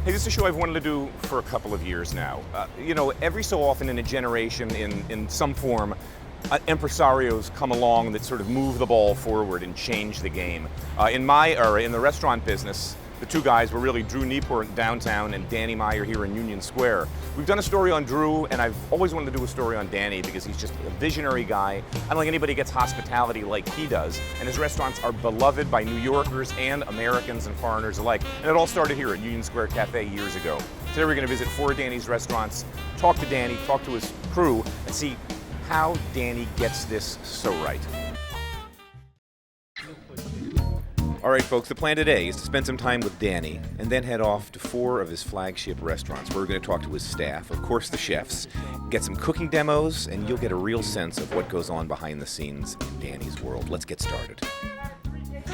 Hey, this is a show I've wanted to do for a couple of years now. Every so often in a generation, in some form, impresarios come along that sort of move the ball forward and change the game. In my era, in the restaurant business, the two guys were really Drew Nieport downtown and Danny Meyer here in Union Square. We've done a story on Drew, and I've always wanted to do a story on Danny because he's just a visionary guy. I don't think anybody gets hospitality like he does, and his restaurants are beloved by New Yorkers and Americans and foreigners alike. And it all started here at Union Square Cafe years ago. Today we're going to visit 4 of Danny's restaurants, talk to Danny, talk to his crew, and see how Danny gets this so right. All right, folks, the plan today is to spend some time with Danny and then head off to 4 of his flagship restaurants where we're going to talk to his staff, of course the chefs, get some cooking demos, and you'll get a real sense of what goes on behind the scenes in Danny's world. Let's get started.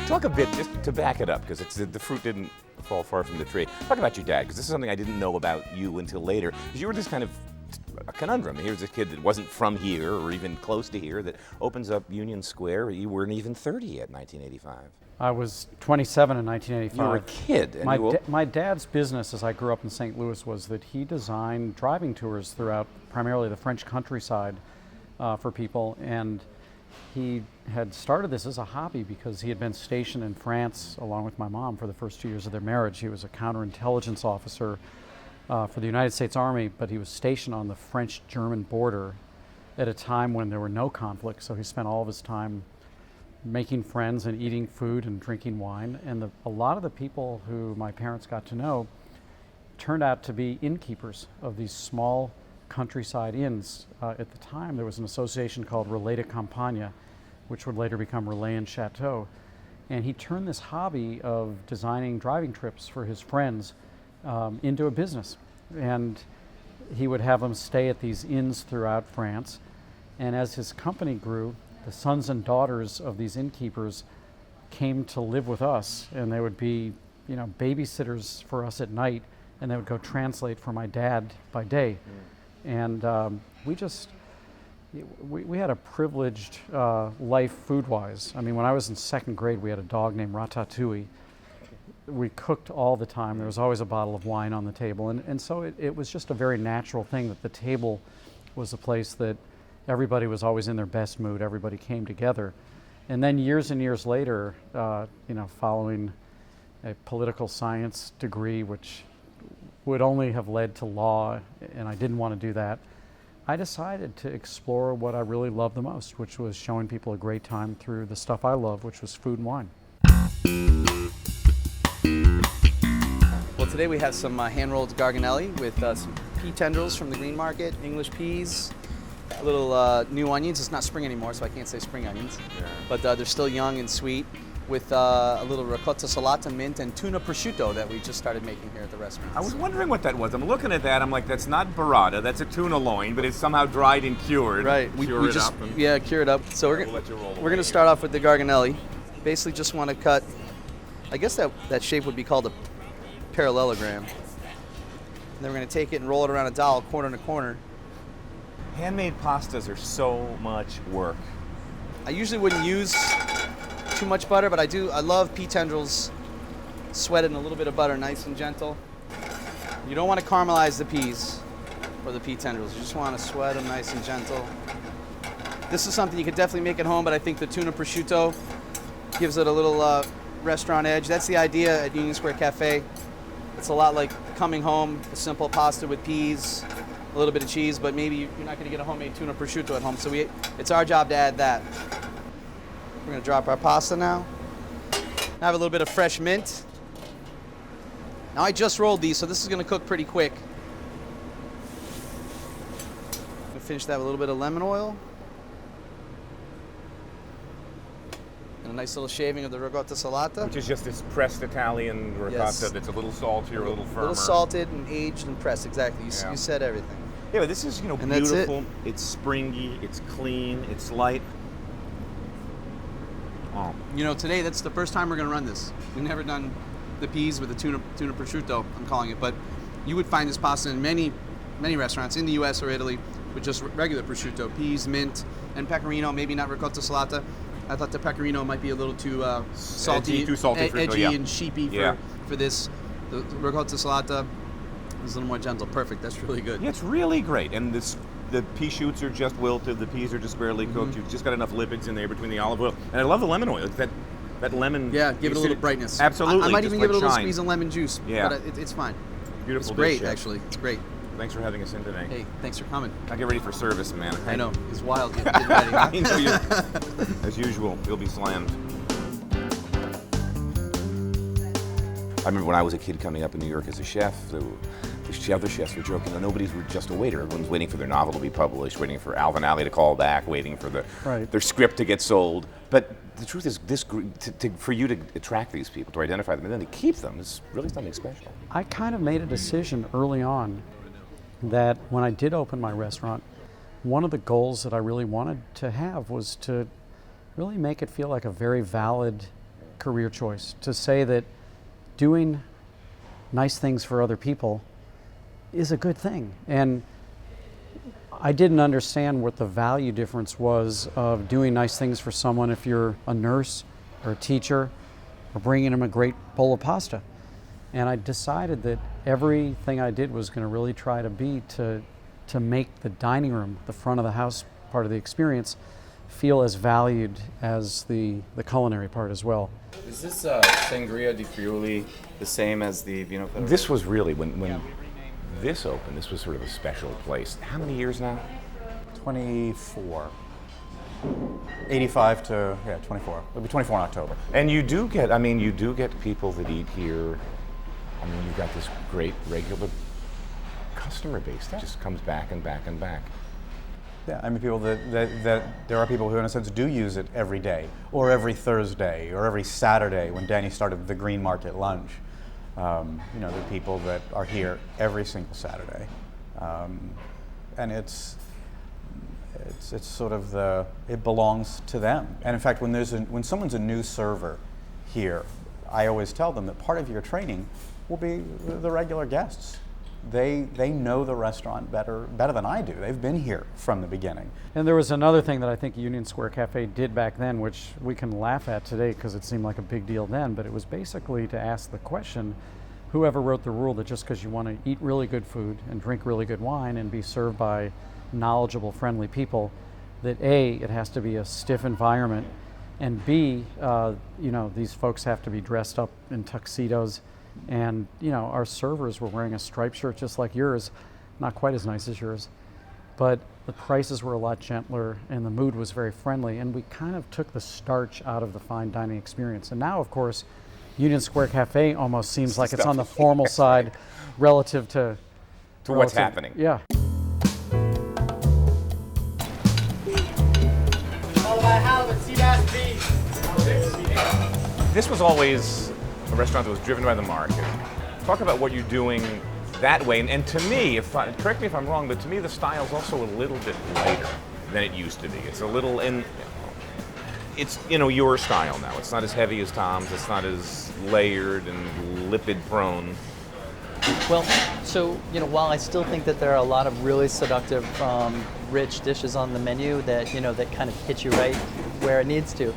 Talk a bit, just to back it up, because the fruit didn't fall far from the tree. Talk about your dad, because this is something I didn't know about you until later. Because you were this kind of a conundrum. Here's a kid that wasn't from here or even close to here that opens up Union Square. You weren't even 30 yet in 1985. I was 27 in 1985. You were a kid. And my dad's business, as I grew up in St. Louis, was that he designed driving tours throughout primarily the French countryside for people. And he had started this as a hobby because he had been stationed in France along with my mom for the first 2 years of their marriage. He was a counterintelligence officer for the United States Army, but he was stationed on the French-German border at a time when there were no conflicts. So he spent all of his time making friends and eating food and drinking wine. And a lot of the people who my parents got to know turned out to be innkeepers of these small countryside inns. At the time, there was an association called Relais de Campagne, which would later become Relais and Chateau. And he turned this hobby of designing driving trips for his friends into a business. And he would have them stay at these inns throughout France. And as his company grew, the sons and daughters of these innkeepers came to live with us, and they would be, babysitters for us at night, and they would go translate for my dad by day. And we had a privileged life food-wise. I mean, when I was in 2nd grade, we had a dog named Ratatouille. We cooked all the time. There was always a bottle of wine on the table. And so it was just a very natural thing that the table was a place that everybody was always in their best mood. Everybody came together. And then years and years later, following a political science degree, which would only have led to law, and I didn't want to do that, I decided to explore what I really loved the most, which was showing people a great time through the stuff I love, which was food and wine. Well, today we have some hand-rolled garganelli with some pea tendrils from the green market, English peas, a little new onions. It's not spring anymore, so I can't say spring onions. Yeah. But they're still young and sweet, with a little ricotta salata, mint, and tuna prosciutto that we just started making here at the restaurant. I was wondering what that was. I'm looking at that. I'm like, that's not burrata. That's a tuna loin, but it's somehow dried and cured. Right. We just cure it up. So we're going to start off with the garganelli. Basically, just want to cut. I guess that shape would be called a parallelogram. And then we're going to take it and roll it around a dowel, corner to corner. Handmade pastas are so much work. I usually wouldn't use too much butter, but I love pea tendrils sweated in a little bit of butter, nice and gentle. You don't want to caramelize the peas or the pea tendrils. You just want to sweat them nice and gentle. This is something you could definitely make at home, but I think the tuna prosciutto gives it a little restaurant edge. That's the idea at Union Square Cafe. It's a lot like coming home, a simple pasta with peas, a little bit of cheese, but maybe you're not going to get a homemade tuna prosciutto at home, so it's our job to add that. We're going to drop our pasta now. Now I have a little bit of fresh mint. Now I just rolled these, so this is going to cook pretty quick. I'm going to finish that with a little bit of lemon oil. And a nice little shaving of the ricotta salata. Which is just this pressed Italian ricotta that's a little saltier, a little firmer. A little salted and aged and pressed, exactly. You said everything. Yeah, but this is, beautiful. It's springy, it's clean, it's light. Oh. Today that's the first time we're going to run this. We've never done the peas with the tuna prosciutto, I'm calling it, but you would find this pasta in many restaurants in the U.S. or Italy with just regular prosciutto, peas, mint, and pecorino, maybe not ricotta salata. I thought the pecorino might be a little too salty, edgy, too salty edgy and sheepy for this. The ricotta salata, It's a little more gentle. Perfect. That's really good. Yeah, it's really great. And the pea shoots are just wilted. The peas are just barely cooked. You've just got enough lipids in there between the olive oil. And I love the lemon oil. It's that lemon. Yeah, give it a little brightness. Absolutely. I might even give it a little shine. squeeze of lemon juice. Yeah. But it's fine. Beautiful It's great, dish, Chef. actually. It's great. Thanks for having us in today. Hey, thanks for coming. Now get ready for service, man. I know. It's wild getting ready. Huh? I know you. As usual, you'll be slammed. I remember when I was a kid coming up in New York as a chef, the other chefs were joking, nobody's just a waiter. Everyone's waiting for their novel to be published, waiting for Alvin Alley to call back, waiting for their script to get sold. But the truth is, for you to attract these people, to identify them, and then to keep them, is really something special. I kind of made a decision early on that when I did open my restaurant, one of the goals that I really wanted to have was to really make it feel like a very valid career choice. To say that doing nice things for other people is a good thing. And I didn't understand what the value difference was of doing nice things for someone if you're a nurse or a teacher or bringing them a great bowl of pasta. And I decided that everything I did was going to really try to be to make the dining room, the front of the house part of the experience, feel as valued as the culinary part as well. Is this Sangria di Friuli the same as the Vino Federale? This was really, when this opened, this was sort of a special place. How many years now? 24. 85 to 24. It'll be 24 in October. And you do get people that eat here. I mean, you've got this great regular customer base that just comes back and back and back. Yeah, I mean, people that there are people who, in a sense, do use it every day, or every Thursday, or every Saturday when Danny started the Green Market lunch. There are people that are here every single Saturday, and it's sort of it belongs to them. And in fact, when someone's a new server here, I always tell them that part of your training will be the regular guests. They know the restaurant better than I do. They've been here from the beginning. And there was another thing that I think Union Square Cafe did back then, which we can laugh at today because it seemed like a big deal then, but it was basically to ask the question, whoever wrote the rule that just because you want to eat really good food and drink really good wine and be served by knowledgeable, friendly people, that A, it has to be a stiff environment, and B, these folks have to be dressed up in tuxedos. And our servers were wearing a striped shirt just like yours, not quite as nice as yours, but the prices were a lot gentler and the mood was very friendly, and we kind of took the starch out of the fine dining experience. And now, of course, Union Square Cafe almost seems like it's on the formal side relative to what's happening. Yeah. This was always a restaurant that was driven by the market. Talk about what you're doing that way, and to me, correct me if I'm wrong, but to me the style's also a little bit lighter than it used to be. It's a little it's your style now. It's not as heavy as Tom's. It's not as layered and lipid prone. Well, so while I still think that there are a lot of really seductive, rich dishes on the menu that that kind of hit you right where it needs to.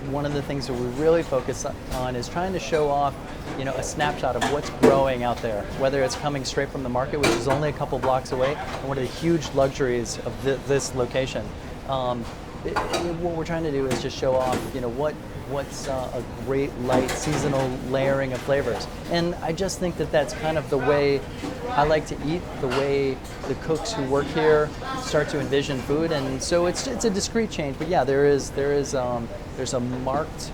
One of the things that we really focus on is trying to show off, a snapshot of what's growing out there, whether it's coming straight from the market, which is only a couple blocks away, and one of the huge luxuries of this location. What we're trying to do is just show off, what's a great light seasonal layering of flavors. And I just think that that's kind of the way I like to eat, the way the cooks who work here start to envision food. And so it's a discrete change, but yeah, there's a marked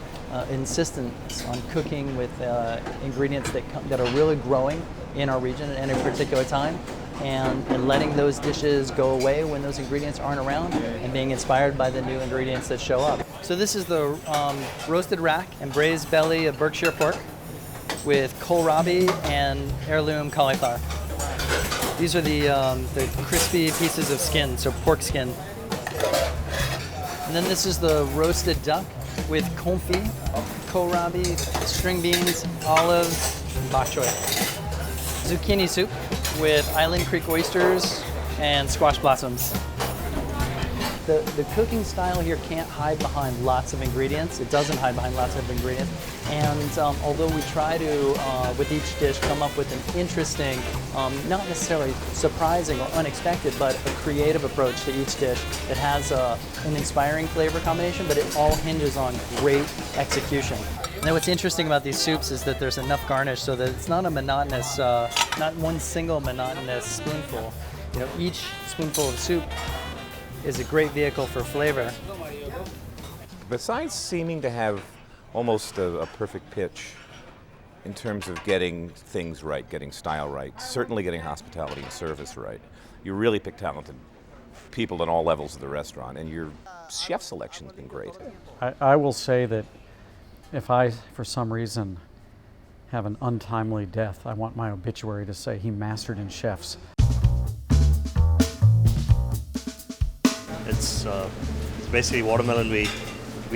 insistence on cooking with ingredients that are really growing in our region at any particular time. And letting those dishes go away when those ingredients aren't around, and being inspired by the new ingredients that show up. So this is the roasted rack and braised belly of Berkshire pork with kohlrabi and heirloom cauliflower. These are the crispy pieces of skin, so pork skin. And then this is the roasted duck with confit, kohlrabi, string beans, olives, and bok choy. Zucchini soup with Island Creek oysters and squash blossoms. the cooking style here can't hide behind lots of ingredients. It doesn't hide behind lots of ingredients. And although we try to, with each dish, come up with an interesting, not necessarily surprising or unexpected, but a creative approach to each dish that has an inspiring flavor combination, but it all hinges on great execution. Now what's interesting about these soups is that there's enough garnish so that it's not a monotonous, not one single monotonous spoonful. You know, each spoonful of soup is a great vehicle for flavor. Besides seeming to have almost a perfect pitch in terms of getting things right, getting style right, certainly getting hospitality and service right, you really pick talented people at all levels of the restaurant, and your chef selection's been great. I will say that if I, for some reason, have an untimely death, I want my obituary to say he mastered in chefs. It's basically watermelon we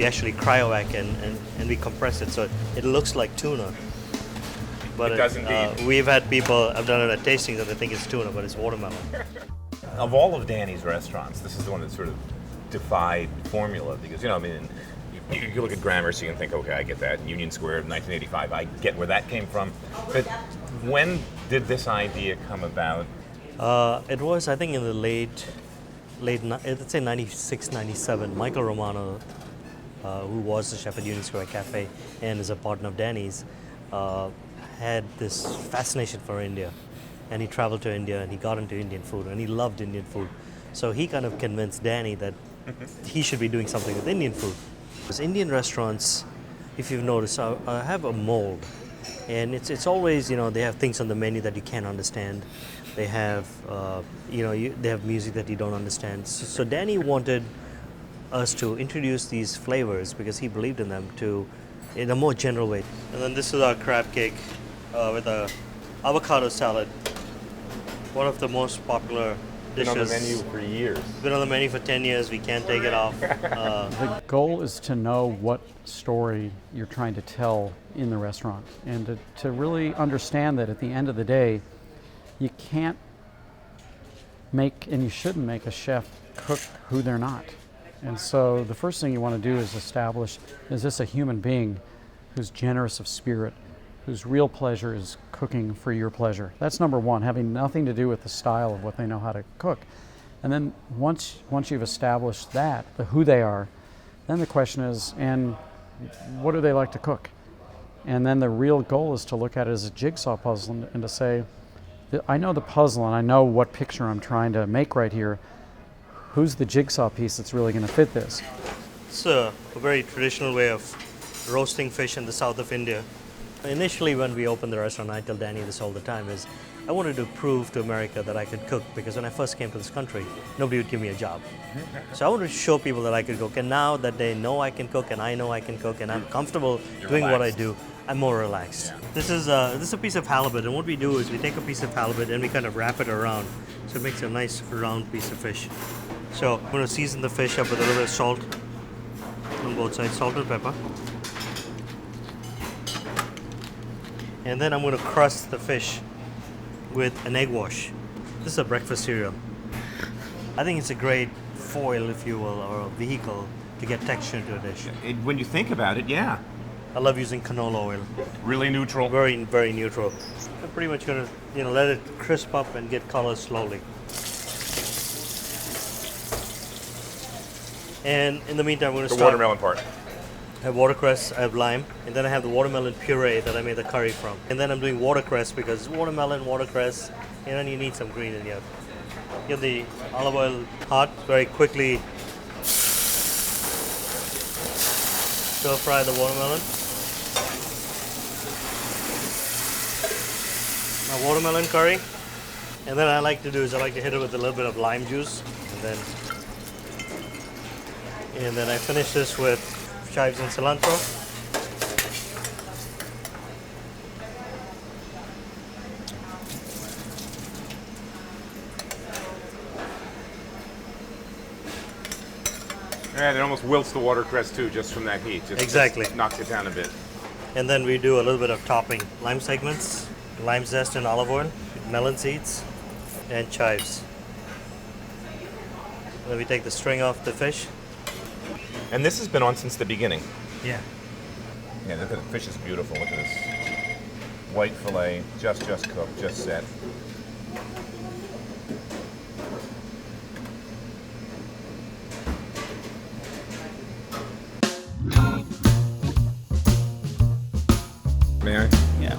actually cryovac and we compress it so it looks like tuna. But it does indeed. We've had people, I've done it at tastings that they think it's tuna, but it's watermelon. Of all of Danny's restaurants, this is the one that sort of defied formula because, you know, I mean, you look at Gramercy and think, okay, I get that. Union Square, 1985, I get where that came from. But when did this idea come about? It was, I think, in the late, let's say 96, 97. Michael Romano, who was the chef at Union Square Cafe and is a partner of Danny's, had this fascination for India. And he traveled to India and he got into Indian food and he loved Indian food. So he kind of convinced Danny that he should be doing something with Indian food. Because Indian restaurants, if you've noticed, have a mold. And it's always, you know, they have things on the menu that you can't understand. They have, they have music that you don't understand. So Danny wanted us to introduce these flavors because he believed in them in a more general way. And then this is our crab cake with a avocado salad. One of the most popular dishes. Been on the menu for years. Been on the menu for 10 years. We can't take it off. The goal is to know what story you're trying to tell in the restaurant and to really understand that at the end of the day, you can't make, and you shouldn't make a chef cook who they're not. And so the first thing you want to do is establish, is this a human being who's generous of spirit, whose real pleasure is cooking for your pleasure? That's number one, having nothing to do with the style of what they know how to cook. And then once you've established that, the who they are, then the question is, and what do they like to cook? And then the real goal is to look at it as a jigsaw puzzle and to say, I know the puzzle and I know what picture I'm trying to make right here. Who's the jigsaw piece that's really going to fit this? It's a very traditional way of roasting fish in the south of India. Initially, when we opened the restaurant, I tell Danny this all the time, is I wanted to prove to America that I could cook, because when I first came to this country, nobody would give me a job. So I wanted to show people that I could cook, and now that they know I can cook and I know I can cook and I'm comfortable doing what I do, I'm more relaxed. Yeah. This is a piece of halibut, and what we do is we take a piece of halibut and we kind of wrap it around, so it makes a nice round piece of fish. So I'm going to season the fish up with a little bit of salt on both sides, salt and pepper. And then I'm going to crust the fish with an egg wash. This is a breakfast cereal. I think it's a great foil, if you will, or a vehicle to get texture into a dish. When you think about it, yeah. I love using canola oil. Really neutral. Very, very neutral. I'm pretty much going to, let it crisp up and get color slowly. And in the meantime, I'm going to The watermelon part. I have watercress, I have lime, and then I have the watermelon puree that I made the curry from. And then I'm doing watercress because watermelon, watercress, and then you need some green in here. Get the olive oil hot, very quickly stir fry the watermelon. My watermelon curry. And then I like to hit it with a little bit of lime juice, and then I finish this with chives and cilantro. Yeah, it almost wilts the watercress too, just from that heat. Exactly. Just knocks it down a bit. And then we do a little bit of topping. Lime segments, lime zest and olive oil, melon seeds, and chives. Then we take the string off the fish. And this has been on since the beginning. Yeah. Yeah, look at the fish is beautiful. Look at this. White fillet, just cooked, just set. May I? Yeah.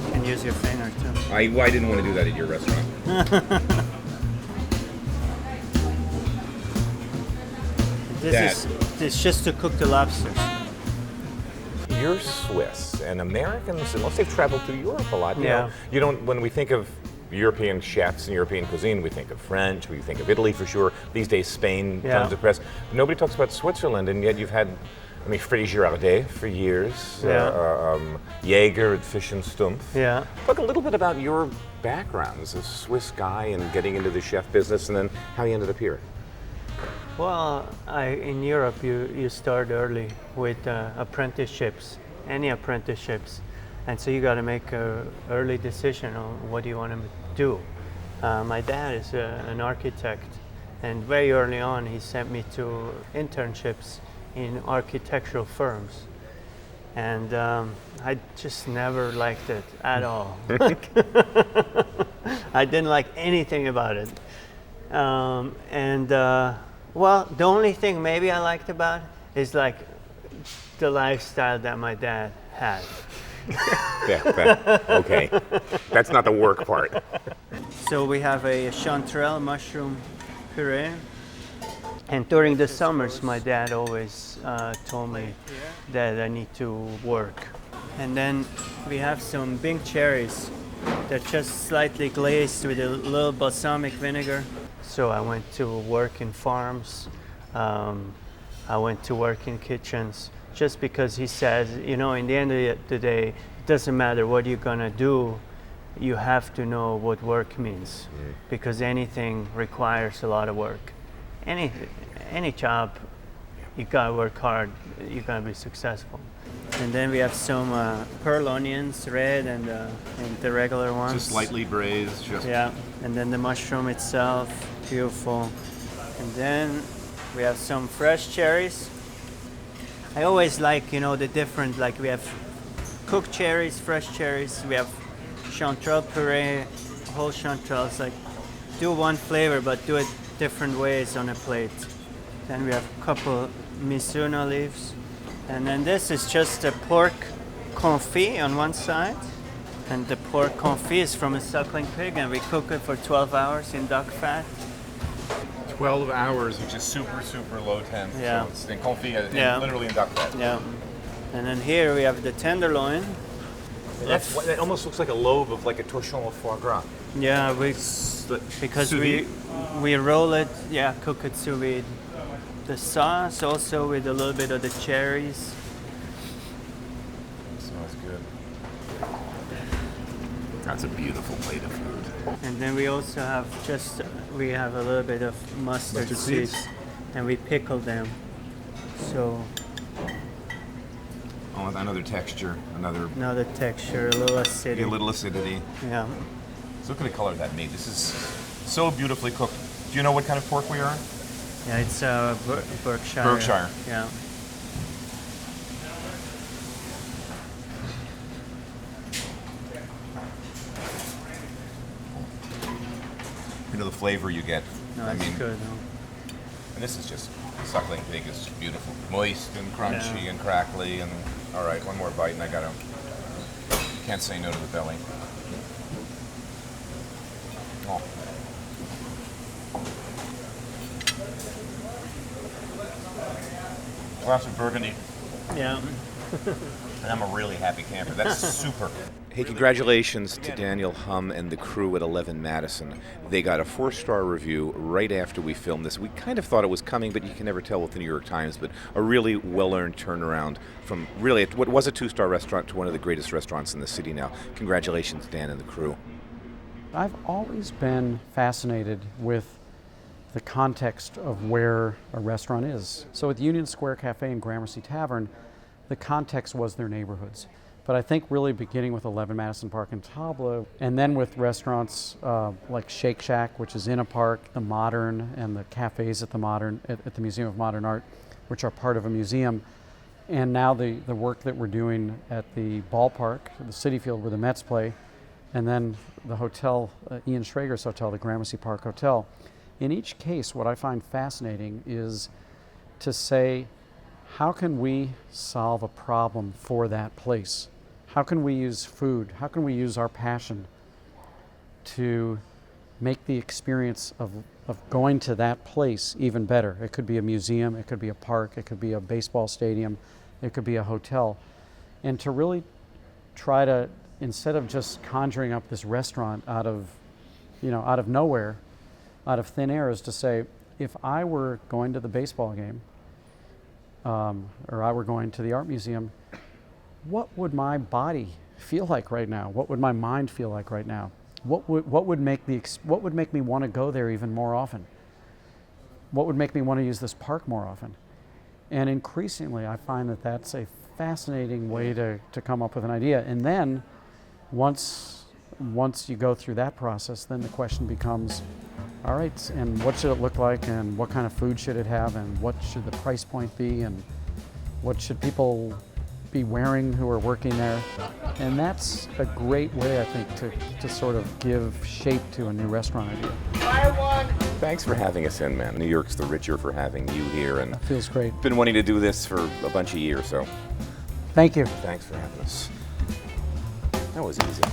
You can use your finger too. I didn't want to do that at your restaurant. This just to cook the lobsters. You're Swiss, and Americans, unless they've traveled through Europe a lot, Yeah. you don't, when we think of European chefs and European cuisine, we think of French, we think of Italy for sure. These days, Spain, Yeah. tons of press. Nobody talks about Switzerland, and yet you've had, I mean, Freddy Girardet for years, Yeah. Jaeger at Fish and Stumpf. Yeah. Talk a little bit about your background as a Swiss guy and getting into the chef business, and then how you ended up here. Well, in Europe, you start early with apprenticeships, any apprenticeships, and so you got to make an early decision on what you want to do. My dad is an architect, and very early on he sent me to internships in architectural firms, and I just never liked it at all. I didn't like anything about it, well, the only thing maybe I liked about it is like the lifestyle that my dad had. Okay, that's not the work part. So we have a chanterelle mushroom puree. And during the summers, my dad always told me that I need to work. And then we have some Bing cherries. They're just slightly glazed with a little balsamic vinegar. So I went to work in farms. I went to work in kitchens just because he says, in the end of the day, it doesn't matter what you're gonna do, you have to know what work means, because anything requires a lot of work. Any job, you gotta work hard, you gotta be successful. And then we have some pearl onions, red and the regular ones. Just lightly braised. Yeah, and then the mushroom itself, beautiful. And then we have some fresh cherries. I always like, the different, like we have cooked cherries, fresh cherries, we have chanterelle puree, whole chanterelles, like do one flavor but do it different ways on a plate. Then we have a couple Mizuna leaves. And then this is just a pork confit on one side. And the pork confit is from a suckling pig, and we cook it for 12 hours in duck fat. 12 hours, which is super, super low temp. Yeah. So it's in confit, Yeah. literally in duck fat. Yeah. And then here we have the tenderloin. It almost looks like a lobe of like a torchon of foie gras. Yeah, because we roll it, cook it sous vide. The sauce also with a little bit of the cherries. Smells good. That's a beautiful plate of food. And then we also have we have a little bit of mustard seeds, and we pickle them. So Oh, another texture, another texture, a little acidity. a little acidity. Yeah. So look at the color of that meat. This is so beautifully cooked. Do you know what kind of pork we are on? Yeah, it's Berkshire. Berkshire. Yeah. The flavor you get. No, it's good. And this is just suckling pig is beautiful, moist and crunchy and crackly. And all right, one more bite, and I can't say no to the belly. Oh. Glass of Burgundy. Yeah. And I'm a really happy camper. That's super. Hey, congratulations to Daniel Humm and the crew at 11 Madison. They got a 4-star review right after we filmed this. We kind of thought it was coming, but you can never tell with the New York Times, but a really well-earned turnaround from really what was a 2-star restaurant to one of the greatest restaurants in the city now. Congratulations, Dan and the crew. I've always been fascinated with the context of where a restaurant is. So at Union Square Cafe and Gramercy Tavern, the context was their neighborhoods. But I think really beginning with 11 Madison Park and Tabla, and then with restaurants like Shake Shack, which is in a park, the Modern, and the cafes at the Modern, at the Museum of Modern Art, which are part of a museum. And now the work that we're doing at the ballpark, the Citi Field where the Mets play, and then the hotel, Ian Schrager's hotel, the Gramercy Park Hotel. In each case, what I find fascinating is to say, how can we solve a problem for that place? How can we use food? How can we use our passion to make the experience of going to that place even better? It could be a museum, it could be a park, it could be a baseball stadium, it could be a hotel. And to really try to, instead of just conjuring up this restaurant out of nowhere, out of thin air, is to say, if I were going to the baseball game, or I were going to the art museum, what would my body feel like right now? What would my mind feel like right now? What would make me want to go there even more often? What would make me want to use this park more often? And increasingly, I find that that's a fascinating way to come up with an idea. And then, once you go through that process, then the question becomes, all right, and what should it look like, and what kind of food should it have, and what should the price point be, and what should people be wearing who are working there? And that's a great way, I think, to sort of give shape to a new restaurant idea. Thanks for having us in, man. New York's the richer for having you here, and That feels great. been wanting to do this for a bunch of years, so Thank you. thanks for having us. That was easy.